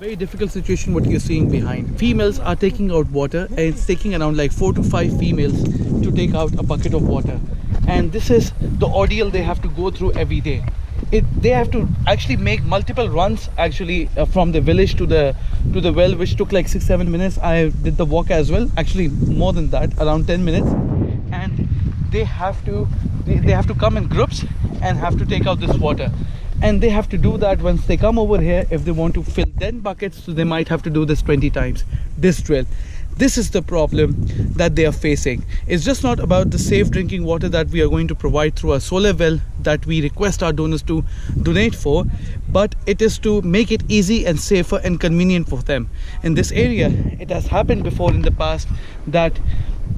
very difficult situation what you're seeing behind. Females are taking out water, and it's taking around like 4 to 5 females to take out a bucket of water. And this is the ordeal they have to go through every day. They have to actually make multiple runs actually from the village to the well, which took like 6-7 minutes. I did the walk as well, actually more than that, around 10 minutes. And they have to come in groups and have to take out this water. And they have to do that once they come over here. If they want to fill 10 buckets, so they might have to do this 20 times, this drill. This is the problem that they are facing. It's just not about the safe drinking water that we are going to provide through a solar well that we request our donors to donate for, but it is to make it easy and safer and convenient for them. In this area, it has happened before in the past that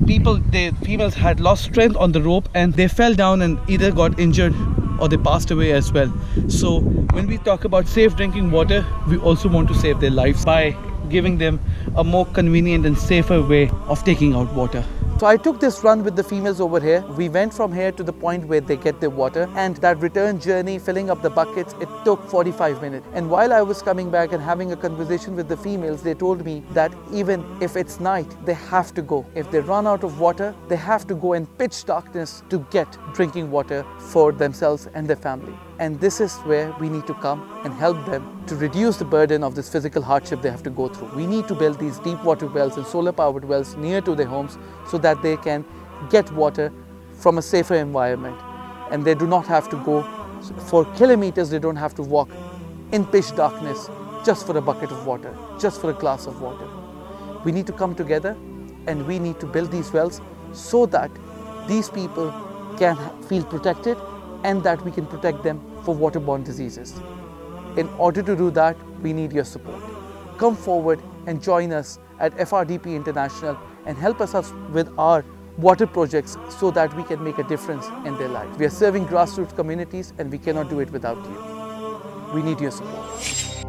females had lost strength on the rope and they fell down and either got injured or they passed away as well. So when we talk about safe drinking water, we also want to save their lives by giving them a more convenient and safer way of taking out water. So I took this run with the females over here. We went from here to the point where they get their water, and that return journey, filling up the buckets, it took 45 minutes. And while I was coming back and having a conversation with the females, they told me that even if it's night, they have to go. If they run out of water, they have to go in pitch darkness to get drinking water for themselves and their family. And this is where we need to come and help them to reduce the burden of this physical hardship they have to go through. We need to build these deep water wells and solar powered wells near to their homes so that they can get water from a safer environment. And they do not have to go for kilometers, they don't have to walk in pitch darkness just for a bucket of water, just for a glass of water. We need to come together and we need to build these wells so that these people can feel protected and that we can protect them for waterborne diseases. In order to do that, we need your support. Come forward and join us at FRDP International and help us with our water projects so that we can make a difference in their lives. We are serving grassroots communities and we cannot do it without you. We need your support.